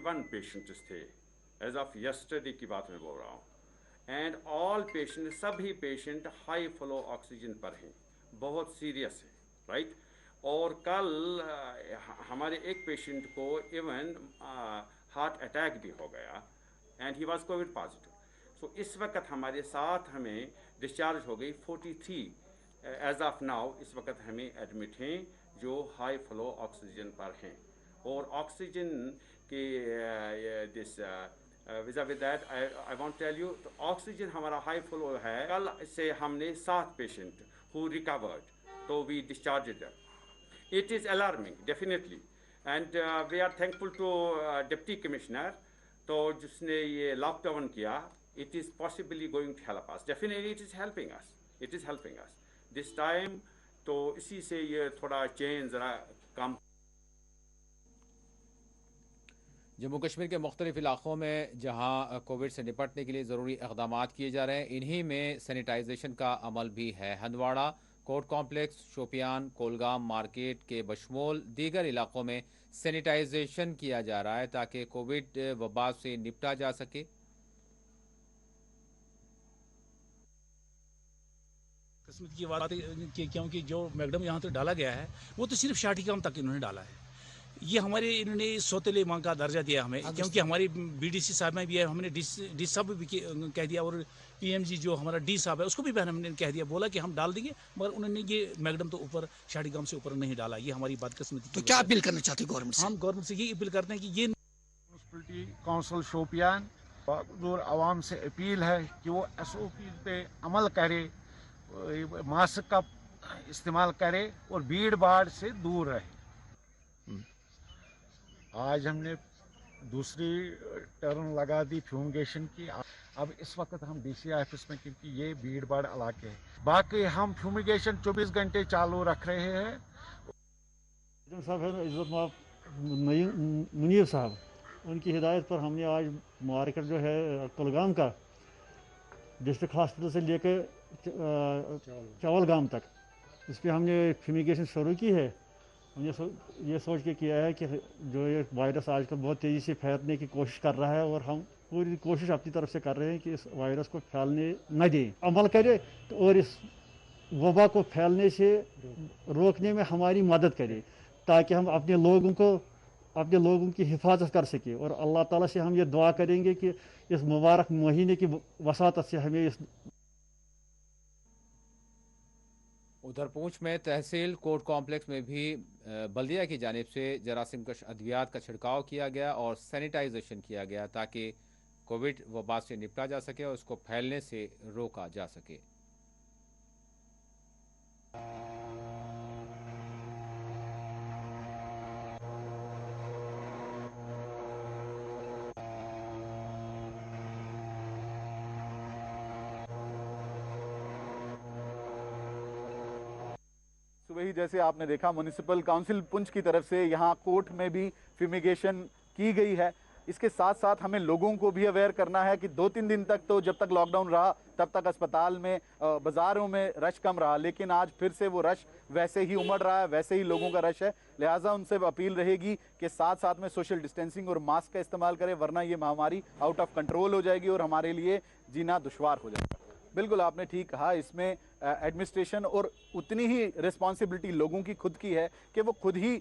वन पेशेंट्स थे एज ऑफ यस्टरडे की बात मैं बोल रहा हूँ, एंड ऑल पेशेंट, सभी पेशेंट हाई फ्लो ऑक्सीजन पर हैं, बहुत सीरियस है, राइट। और कल हमारे एक पेशेंट को इवन हार्ट अटैक भी हो गया and he was covid positive. So इस वक्त हमारे साथ हमें डिस्चार्ज हो गई 43 एज ऑफ नाउ, इस वक्त हमें एडमिट हैं जो हाई फ्लो ऑक्सीजन पर हैं। और ऑक्सीजन के this with that I want tell you, तो ऑक्सीजन हमारा हाई फ्लो है। कल से हमने 7 पेशेंट हु रिकवर्ड, तो we discharge them. It is alarming definitely, and we are thankful to deputy commissioner, तो जिसने ये लॉकडाउन किया। It is possibly going to help us, definitely it is helping us, it is helping us this time. तो इसी से ये थोड़ा change ज़रा कम। जम्मू कश्मीर के मुख्तलिफ इलाक़ों में जहाँ कोविड से निपटने के लिए ज़रूरी इक़दाम किए जा रहे हैं, इन्हीं में सैनिटाइजेशन का अमल भी है। Handwara, court complex, Shopian, Kulgam market के बशमूल दीगर इलाक़ों में सैनिटाइजेशन किया जा रहा है ताकि कोविड वबा से निपटा जा सके। किस्मत की बात है क्योंकि जो मैगडम यहाँ तक डाला गया है वो तो सिर्फ शाटिकाम तक इन्होंने डाला है। ये हमारे इन्होंने सौतेले मांग का दर्जा दिया हमें, क्योंकि हमारी बीडीसी साहब में भी है, हमने डी साहब भी कह दिया, और पीएमजी जो हमारा डी साहब है उसको भी हमने कह दिया, बोला कि हम डाल देंगे, मगर उन्होंने ये मैगडम तो ऊपर शाटिकाम से ऊपर नहीं डाला। ये हमारी बदकिस्मती। तो क्या अपील करना चाहते हैं गवर्नमेंट से? हम गवर्नमेंट से ये अपील करते हैं कि ये म्यूनसिपलिटी काउंसिल शोपियान आवाम से अपील है कि वो SOP पे अमल करे, मास्क का इस्तेमाल करे और भीड़ भाड़ से दूर रहे। आज हमने दूसरी टर्न लगा दी फ्यूमिगेशन की। अब इस वक्त हम DCI ऑफिस में, क्योंकि ये भीड़ भाड़ इलाके हैं, बाकी हम फ्यूमिगेशन 24 घंटे चालू रख रहे हैं। साहब है इज़्ज़त मुनीर साहब, उनकी हिदायत पर हमने आज मार्केट जो है कुलगाम का डिस्ट्रिक्ट हॉस्पिटल से लेकर चावलगाम तक, इस पर हमने फ्यूमिगेशन शुरू की है। हमने ये सोच के किया है कि जो ये वायरस आजकल बहुत तेज़ी से फैलने की कोशिश कर रहा है, और हम पूरी कोशिश अपनी तरफ से कर रहे हैं कि इस वायरस को फैलने न दें, अमल करें और इस वबा को फैलने से रोकने में हमारी मदद करें, ताकि हम अपने लोगों की हिफाजत कर सकें। और अल्लाह ताला से हम ये दुआ करेंगे कि इस मुबारक महीने की वसात से हमें इस। उधर पूंछ में तहसील कोर्ट कॉम्प्लेक्स में भी बल्दिया की जानिब से जरासीम कश अद्वियात का छिड़काव किया गया और सैनिटाइजेशन किया गया ताकि कोविड वबा से निपटा जा सके और उसको फैलने से रोका जा सके। वही जैसे आपने देखा म्युनिसिपल काउंसिल पुंछ की तरफ से यहाँ कोर्ट में भी फ्यूमिगेशन की गई है। इसके साथ साथ हमें लोगों को भी अवेयर करना है कि 2-3 दिन तक, तो जब तक लॉकडाउन रहा तब तक अस्पताल में बाज़ारों में रश कम रहा, लेकिन आज फिर से वो रश वैसे ही उमड़ रहा है, वैसे ही लोगों का रश है। लिहाजा उनसे अपील रहेगी कि साथ साथ में सोशल डिस्टेंसिंग और मास्क का इस्तेमाल करें, वरना ये महामारी आउट ऑफ कंट्रोल हो जाएगी और हमारे लिए जीना दुश्वार हो जाएगा। बिल्कुल आपने ठीक कहा, इसमें एडमिनिस्ट्रेशन और उतनी ही रिस्पॉन्सिबिलिटी लोगों की खुद की है कि वो खुद ही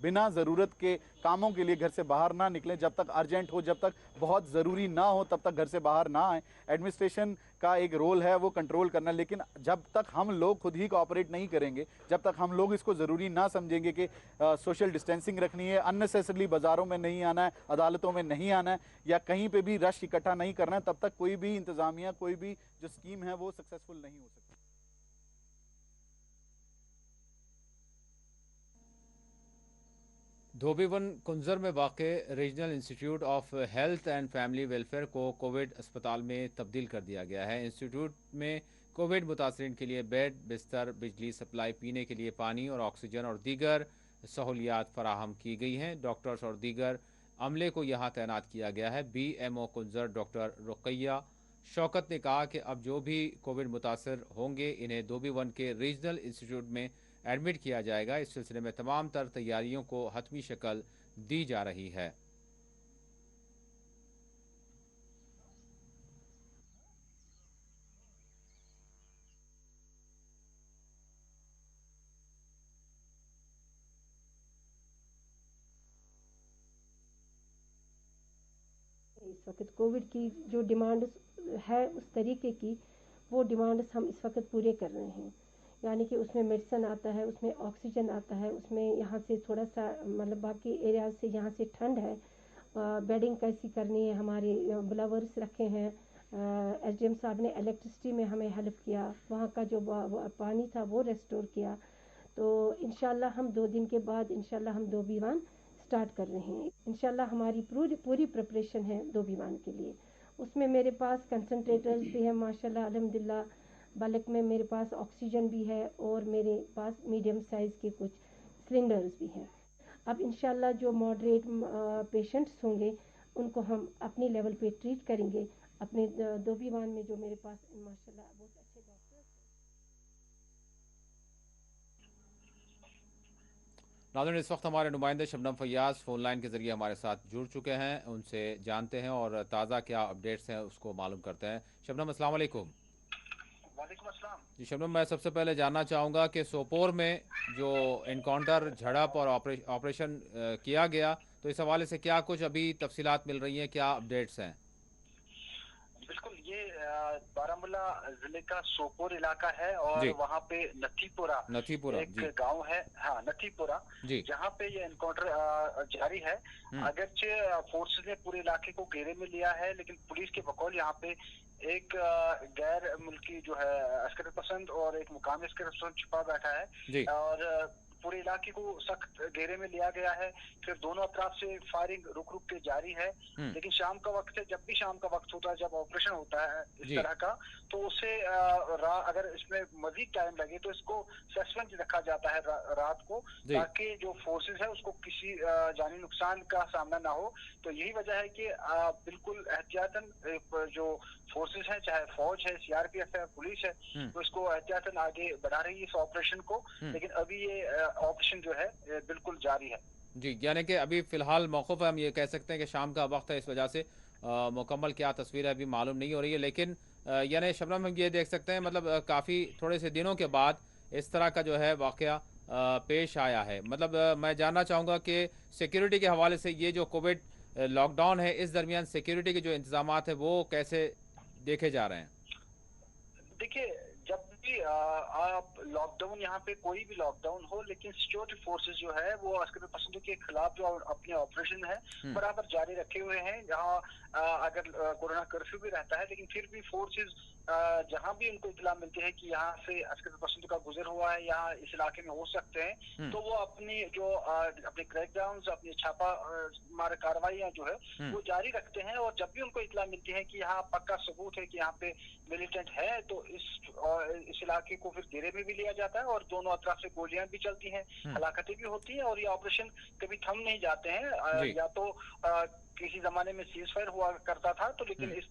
बिना ज़रूरत के कामों के लिए घर से बाहर ना निकलें। जब तक अर्जेंट हो, जब तक बहुत ज़रूरी ना हो, तब तक घर से बाहर ना आएँ। एडमिनिस्ट्रेशन का एक रोल है वो कंट्रोल करना, लेकिन जब तक हम लोग खुद ही कोऑपरेट नहीं करेंगे, जब तक हम लोग इसको ज़रूरी ना समझेंगे कि सोशल डिस्टेंसिंग रखनी है, अननेसेसरली बाज़ारों में नहीं आना है, अदालतों में नहीं आना है, या कहीं पे भी रश इकट्ठा नहीं करना है, तब तक कोई भी इंतज़ामिया, कोई भी जो स्कीम है वो सक्सेसफुल नहीं हो सकती। धोबीवन कुंजर में वाक़ regional institute of health and family welfare को कोविड अस्पताल में तब्दील कर दिया गया है। इंस्टीट्यूट में कोविड मुतासरीन के लिए बेड, बिस्तर, बिजली सप्लाई, पीने के लिए पानी और ऑक्सीजन और दीगर सहूलियात फराहम की गई हैं। डॉक्टर्स और दीगर अमले को यहाँ तैनात किया गया है। BMO कुंजर डॉक्टर रुकैया शौकत ने कहा कि अब जो भी कोविड मुतासर होंगे इन्हें धोबीवन के रीजनल इंस्टीट्यूट में एडमिट किया जाएगा। इस सिलसिले में तमाम तर तैयारियों को हतमी शक्ल दी जा रही है। इस वक्त कोविड की जो डिमांड है उस तरीके की वो डिमांड्स हम इस वक्त पूरे कर रहे हैं। यानी कि उसमें मेडिसिन आता है, उसमें ऑक्सीजन आता है, उसमें यहाँ से थोड़ा सा मतलब बाकी एरियाज से यहाँ से ठंड है, बेडिंग कैसी करनी है, हमारे ब्लावर्स रखे हैं। SDM साहब ने इलेक्ट्रिसिटी में हमें हेल्प किया, वहाँ का जो पानी था वो रेस्टोर किया। तो इंशाल्लाह हम 2 दिन के बाद इंशाल्लाह हम धोबीवान स्टार्ट कर रहे हैं। इंशाल्लाह हमारी पूरी प्रिपरेशन है धोबीवान के लिए। उसमें मेरे पास कंसंट्रेटर्स भी हैं माशाल्लाह अल्हम्दुलिल्लाह, बल्क में मेरे पास ऑक्सीजन भी है और मेरे पास मीडियम साइज़ के कुछ सिलेंडर्स भी हैं। अब इंशाल्लाह जो मॉडरेट पेशेंट्स होंगे उनको हम अपनी लेवल पे ट्रीट करेंगे। अपने धोबीवान में जो मेरे पास माशाल्लाह बहुत अच्छे डॉक्टर्स हैं। नाज़रीन, इस वक्त हमारे नुमाइंदे शबनम फैयाज फ़ोन लाइन के ज़रिए हमारे साथ जुड़ चुके हैं। उनसे जानते हैं और ताज़ा क्या अपडेट्स हैं उसको मालूम करते हैं। शबनम, अस्सलाम वालेकुम। वालेकुम अस्सलाम। जी शबनम, मैं सबसे पहले जानना चाहूँगा कि सोपोर में जो इनकाउंटर, झड़प और ऑपरेशन किया गया, तो इस हवाले से क्या कुछ अभी तफसीलात मिल रही हैं, क्या अपडेट्स हैं? बिल्कुल, ये बारामूला जिले का सोपोर इलाका है और वहाँ पे नथीपुरा एक गांव है, हाँ नथीपुरा, जहाँ पे ये एनकाउंटर जारी है। अगरचे फोर्सेस ने पूरे इलाके को घेरे में लिया है, लेकिन पुलिस के बकौल यहाँ पे एक गैर मुल्की जो है अस्कर पसंद और एक मुकामी अस्कर पसंद छुपा बैठा है और पूरे इलाके को सख्त घेरे में लिया गया है। फिर दोनों अतराफ से फायरिंग रुक रुक के जारी है, लेकिन शाम का वक्त है, जब भी शाम का वक्त होता है, जब ऑपरेशन होता है इस तरह का, तो उसे अगर इसमें मजीद टाइम लगे तो इसको सस्पेंड रखा जाता है रात को, ताकि जो फोर्सेस है उसको किसी जानी नुकसान का सामना ना हो। तो यही वजह है कि बिल्कुल एहतियातन जो फोर्सेस है, चाहे फौज है, CRPF है, पुलिस है, तो इसको एहतियातन आगे बढ़ा रही है इस ऑपरेशन को। लेकिन अभी ये ऑपरेशन जो है बिल्कुल जारी है। जी, यानी कि अभी फिलहाल मौक़ूफ़ है, हम ये कह सकते हैं कि शाम का वक्त है, इस वजह से मुकम्मल क्या तस्वीर है अभी मालूम नहीं हो रही है। लेकिन यानी शबनम, हम ये देख सकते हैं मतलब काफ़ी थोड़े से दिनों के बाद इस तरह का जो है वाक़या पेश आया है। मतलब मैं जानना चाहूँगा कि सिक्योरिटी के हवाले से ये जो कोविड लॉकडाउन है, इस दरमियान सिक्योरिटी के जो इंतज़ामात है वो कैसे देखे जा रहे हैं? देखिए, जब भी आप लॉकडाउन, यहाँ पे कोई भी लॉकडाउन हो, लेकिन सिक्योरिटी फोर्सेस जो है वो अस्कर पसंदों के खिलाफ जो अपने ऑपरेशन है बराबर जारी रखे हुए हैं। जहाँ अगर कोरोना कर्फ्यू भी रहता है, लेकिन फिर भी फोर्सेस जहाँ भी उनको इतला मिलती है कि यहाँ से अस्कर पसंद का गुजर हुआ है, यहाँ इस इलाके में हो सकते हैं, तो वो अपनी जो अपने क्रैकडाउन, अपनी छापा मार कार्रवाइयाँ जो है वो जारी रखते हैं। और जब भी उनको इतला मिलती है कि यहाँ पक्का सबूत है कि यहाँ पे मिलिटेंट है, तो इस इलाके को फिर घेरे में भी लिया जाता है और दोनों अतराफ से गोलियां भी चलती हैं, हलाकतें भी होती हैं, और ये ऑपरेशन कभी थम नहीं जाते हैं। या तो किसी जमाने में सीज फायर हुआ करता था, तो लेकिन इस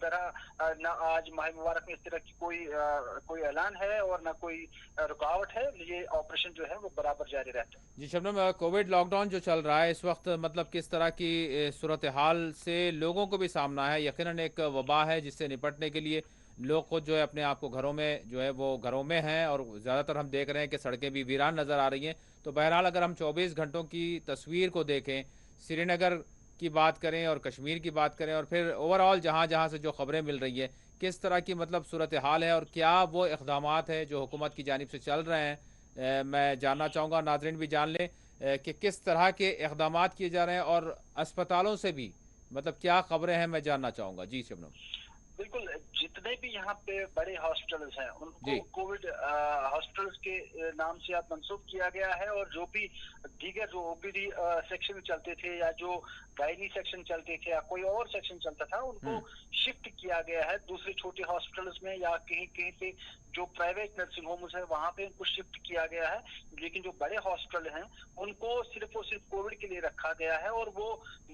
तरह ना आज माह मुबारक में इस तरह की कोई ऐलान है और ना कोई रुकावट है। ये ऑपरेशन जो है वो बराबर जारी रहता है। जी शबनम, कोविड लॉकडाउन जो चल रहा है इस वक्त, मतलब किस तरह की सूरत हाल से लोगों को भी सामना है? यकीनन एक वबा है जिससे निपटने के लिए लोग खुद जो है अपने आप को घरों में जो है वो घरों में हैं और ज़्यादातर हम देख रहे हैं कि सड़कें भी वीरान नज़र आ रही हैं। तो बहरहाल अगर हम 24 घंटों की तस्वीर को देखें, श्रीनगर की बात करें और कश्मीर की बात करें और फिर ओवरऑल जहाँ से जो खबरें मिल रही है, किस तरह की मतलब सूरत हाल है और क्या वो इक़दामात है जो हुकूमत की जानिब से चल रहे हैं, मैं जानना चाहूँगा, नाज़रीन भी जान लें कि किस तरह के इक़दामात किए जा रहे हैं और अस्पतालों से भी मतलब क्या खबरें हैं, मैं जानना चाहूँगा। जी शबनम। बिल्कुल, जितने भी यहाँ पे बड़े हॉस्पिटल्स हैं उनको कोविड हॉस्पिटल्स के नाम से अब मंसूब किया गया है, और जो भी दीगर जो ओपीडी सेक्शन चलते थे या जो गायनी सेक्शन चलते थे या कोई और सेक्शन चलता था उनको शिफ्ट किया गया है दूसरे छोटे हॉस्पिटल्स में या कहीं कहीं पे जो प्राइवेट नर्सिंग होम्स है वहाँ पे उनको शिफ्ट किया गया है। लेकिन जो बड़े हॉस्पिटल हैं उनको सिर्फ और सिर्फ कोविड के लिए रखा गया है, और वो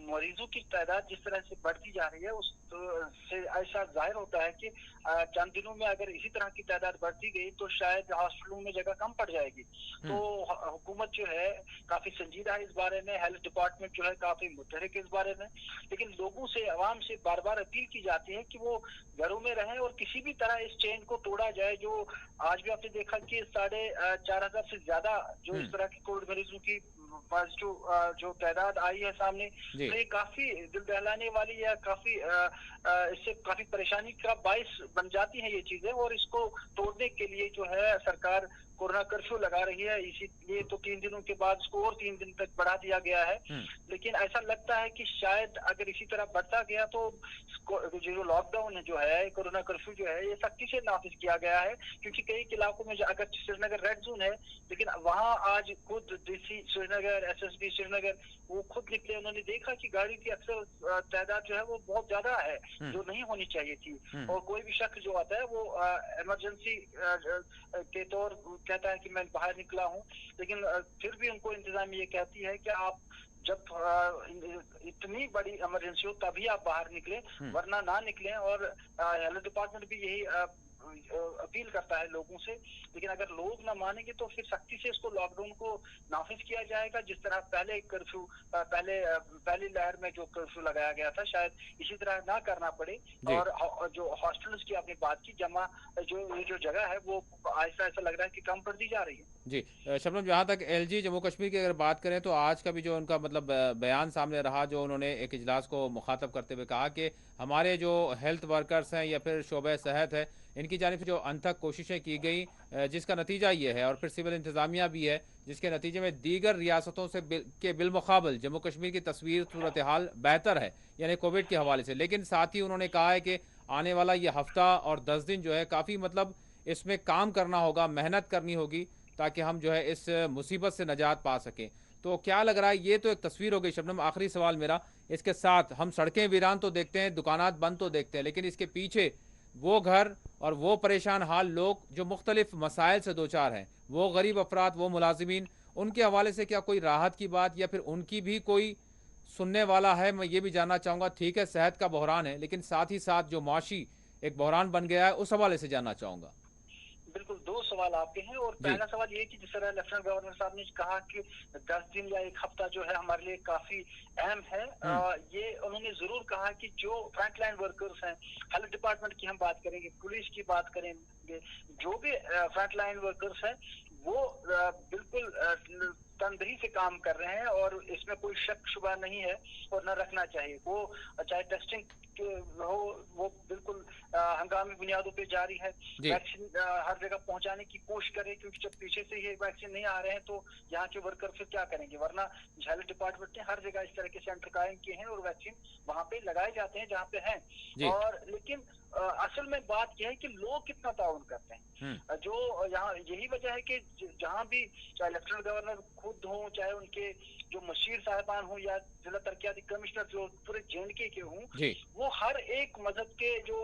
मरीजों की तादाद जिस तरह से बढ़ती जा रही है उससे ऐसा जाहिर होता है कि चंद दिनों में अगर इसी तरह की तादाद बढ़ती गई तो शायद हॉस्पिटलों में जगह कम पड़ जाएगी। तो हुकूमत जो है काफी संजीदा है इस बारे में, हेल्थ डिपार्टमेंट जो है काफी मुतहरिक इस बारे में, लेकिन लोगों से आवाम से बार बार अपील की जाती है कि वो घरों में रहें और किसी भी तरह इस चेन को तोड़ा जाए। जो आज भी आपने देखा कि 4,500 से ज्यादा जो इस तरह की कोविड मरीजों की जो तादाद आई है सामने, तो ये काफी दिल दहलाने वाली या काफी इससे काफी परेशानी का बाइस बन जाती है ये चीजें, और इसको तोड़ने के लिए जो है सरकार कोरोना कर्फ्यू लगा रही है। इसीलिए तो 3 दिनों के बाद इसको और 3 दिन तक बढ़ा दिया गया है। लेकिन ऐसा लगता है कि शायद अगर इसी तरह बढ़ता गया तो जो लॉकडाउन जो है, कोरोना कर्फ्यू जो है, ये सख्ती से नाफिज किया गया है, क्योंकि कई इलाकों में अगर श्रीनगर रेड जोन है लेकिन वहाँ आज खुद डीसी श्रीनगर, एसएसपी श्रीनगर वो खुद निकले, उन्होंने देखा कि गाड़ी की अक्सर तादाद जो है वो बहुत ज्यादा है जो नहीं होनी चाहिए थी, और कोई भी शख्स जो आता है वो इमरजेंसी के तौर कहता है कि मैं बाहर निकला हूँ, लेकिन फिर भी उनको इंतजामिया ये कहती है कि आप जब इतनी बड़ी इमरजेंसी हो तभी आप बाहर निकलें, वरना ना निकलें। और हेल्थ डिपार्टमेंट भी यही अपील करता है लोगों से, लेकिन अगर लोग ना मानेंगे तो फिर सख्ती से इसको लॉकडाउन को नाफिज किया जाएगा, जिस तरह पहले कर्फ्यू पहली लहर में जो कर्फ्यू लगाया गया था शायद इसी तरह ना करना पड़े। और जो हॉस्टल्स की आपने बात की, जमा जो जगह है वो ऐसा लग रहा है कि कम कर दी जा रही है। जी शबनम, जहाँ तक एलजी जम्मू कश्मीर की अगर बात करें तो आज का भी जो उनका मतलब बयान सामने रहा, जो उन्होंने एक इजलास को मुखातब करते हुए कहा कि हमारे जो हेल्थ वर्कर्स हैं या फिर शोबे सेहत है, इनकी जानिब से जो अनथक कोशिशें की गई जिसका नतीजा ये है, और फिर सिविल इंतज़ामिया भी है जिसके नतीजे में दीगर रियासतों से के बिलमुकाबल जम्मू कश्मीर की तस्वीर सूरत हाल बेहतर है, यानी कोविड के हवाले से। लेकिन साथ ही उन्होंने कहा है कि आने वाला ये हफ्ता और 10 दिन जो है काफ़ी मतलब इसमें काम करना होगा, मेहनत करनी होगी ताकि हम जो है इस मुसीबत से निजात पा सकें। तो क्या लग रहा है, ये तो एक तस्वीर हो गई शबनम, आखिरी सवाल मेरा, इसके साथ हम सड़कें वीरान तो देखते हैं, दुकानात बंद तो देखते हैं, लेकिन इसके पीछे वो घर और वो परेशान हाल लोग जो मुख्तलिफ मसाइल से दो चार हैं, वो गरीब अफराद, वो मुलाजिमीन, उनके हवाले से क्या कोई राहत की बात या फिर उनकी भी कोई सुनने वाला है? मैं ये भी जानना चाहूँगा। ठीक है, सेहत का बहरान है, लेकिन साथ ही साथ जो माशी एक बहरान बन गया है, उस हवाले से जानना चाहूँगा। बिल्कुल, 2 सवाल आपके हैं, और पहला सवाल ये कि जिस तरह लेफ्टिनेंट गवर्नर साहब ने कहा कि 10 दिन या 1 हफ्ता जो है हमारे लिए काफी अहम है, ये उन्होंने जरूर कहा कि जो फ्रंट लाइन वर्कर्स हैं, हेल्थ डिपार्टमेंट की हम बात करेंगे, पुलिस की बात करेंगे, जो भी फ्रंट लाइन वर्कर्स हैं वो बिल्कुल तनदही से काम कर रहे हैं, और इसमें कोई शक शुबा नहीं है और न रखना चाहिए। वो चाहे टेस्टिंग हो वो बिल्कुल हंगामी बुनियादों पे जारी है, वैक्सीन हर जगह पहुंचाने की कोशिश करें, क्योंकि जब पीछे से ये वैक्सीन नहीं आ रहे हैं तो यहाँ के वर्कर फिर क्या करेंगे, वरना हेल्थ डिपार्टमेंट ने हर जगह इस तरह के सेंटर कायम किए हैं और वैक्सीन वहाँ पे लगाए जाते हैं जहाँ पे हैं। और लेकिन असल में बात यह है कि लोग कितना ताउन करते हैं, जो यहाँ यही वजह है कि जहाँ भी चाहे लेफ्टिनेंट गवर्नर खुद हों, चाहे उनके जो मशीर साहिबान हों या जिला तरक्याती कमिश्नर जो पूरे JNK के हों, वो हर एक मजहब के जो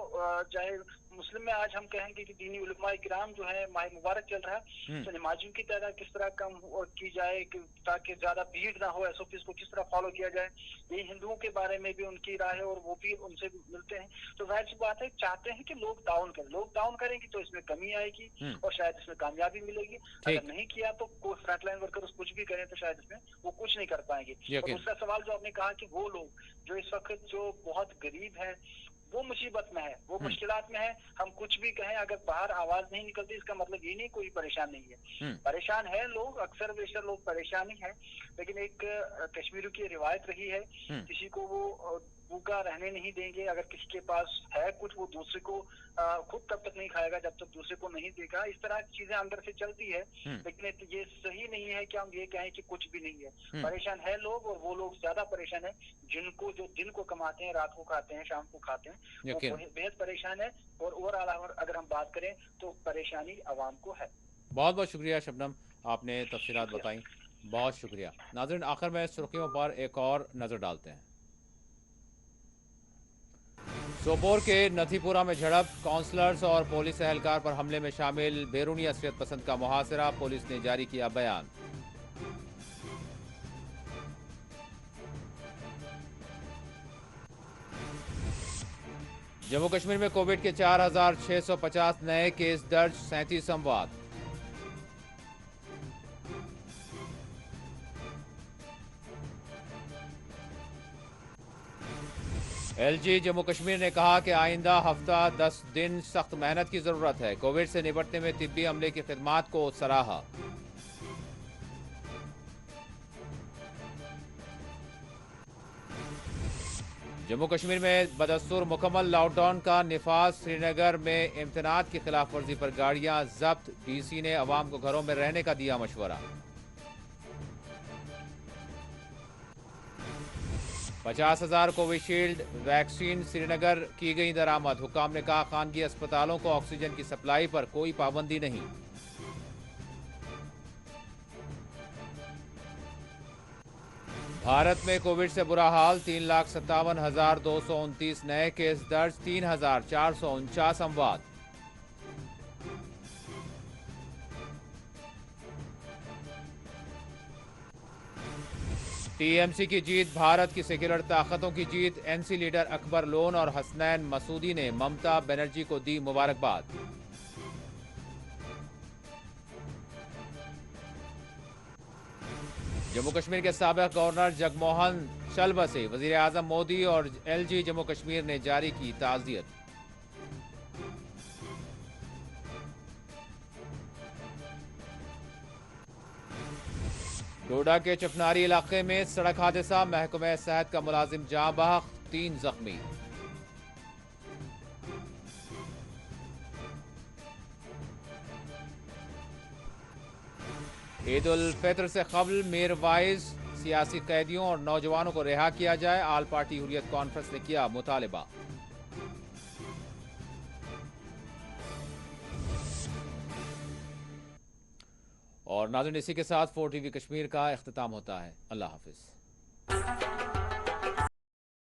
चाहे मुस्लिम में आज हम कहेंगे कि दीनी उलमा इकराम जो है, माह मुबारक चल रहा है, तो नमाजियों की तादाद किस तरह कम की जाए ताकि ज्यादा भीड़ ना हो, SOPs को किस तरह फॉलो किया जाए, यही हिंदुओं के बारे में भी उनकी राय है और वो भी उनसे मिलते हैं। तो जाहिर सी बात है, चाहते हैं कि लोग ताउन करें, लोग ताउन करेंगे तो इसमें कमी आएगी और शायद इसमें कामयाबी मिलेगी। अगर नहीं किया तो कोई फ्रंट लाइन वर्कर कुछ भी करें तो शायद इसमें वो कुछ नहीं कर पाएंगे। और दूसरा सवाल जो आपने कहा कि वो लोग जो इस वक्त जो बहुत गरीब हैं, वो मुसीबत में है, वो मुश्किलात में है। हम कुछ भी कहें, अगर बाहर आवाज नहीं निकलती इसका मतलब ये नहीं कोई परेशान नहीं है। परेशान है लोग, अक्सर बेशतर लोग परेशान ही है, लेकिन एक कश्मीरियों की रिवायत रही है, किसी को वो भूखा रहने नहीं देंगे। अगर किसी के पास है कुछ, वो दूसरे को खुद तब तक नहीं खाएगा जब तक दूसरे को नहीं देगा। इस तरह की चीजें अंदर से चलती है, लेकिन ये सही नहीं है कि हम ये कहें कि कुछ भी नहीं है। परेशान है लोग, और वो लोग ज्यादा परेशान है जिनको, जो दिन को कमाते हैं, रात को खाते हैं, शाम को खाते हैं, वो बेहद परेशान है। और ओवरऑल अगर हम बात करें तो परेशानी आवाम को है। बहुत बहुत शुक्रिया शबनम, आपने तफसीलात बताई, बहुत शुक्रिया। नाज़रीन, आखिर में सुर्खियों पर एक और नजर डालते हैं। सोपोर के नथीपुरा में झड़प, काउंसलर्स और पुलिस एहलकार पर हमले में शामिल बैरूनी असलियत पसंद का मुहासरा, पुलिस ने जारी किया बयान। जम्मू कश्मीर में कोविड के 4,650 नए केस दर्ज, 37 संवाद। एलजी जम्मू कश्मीर ने कहा कि आइंदा हफ्ता 10 दिन सख्त मेहनत की जरूरत है, कोविड से निपटने में तिब्बी अमले की खिदमात को सराहा। जम्मू कश्मीर में बदस्तूर मुकम्मल लॉकडाउन का निफाज, श्रीनगर में इम्तनात की खिलाफ वर्जी पर गाड़ियां जब्त, डीसी ने अवाम को घरों में रहने का दिया मशवरा। 50,000 कोविशील्ड वैक्सीन श्रीनगर की गई दरामद, हुकाम ने कहा खानगी अस्पतालों को ऑक्सीजन की सप्लाई पर कोई पाबंदी नहीं। भारत में कोविड से बुरा हाल, 3,57,229 नए केस दर्ज, 3,449 अमवात। टीएमसी की जीत, भारत की सेक्युलर ताकतों की जीत, एनसी लीडर अकबर लोन और हसनैन मसूदी ने ममता बनर्जी को दी मुबारकबाद। जम्मू कश्मीर के साबिक गवर्नर जगमोहन शलबा से वजीर आजम मोदी और एलजी जम्मू कश्मीर ने जारी की ताज़ियत। डोडा के चपनारी इलाके में सड़क हादसा, महकमे सेहत का मुलाजिम जाँ बहक, 3 जख्मी। ईद उल फितर से कबल मीर वाइज सियासी कैदियों और नौजवानों को रिहा किया जाए, आल पार्टी हुर्रियत कॉन्फ्रेंस ने किया मुतालिबा। और नाज़रीन, इसी के साथ 4 TV कश्मीर का इख्तिताम होता है। अल्लाह हाफिज।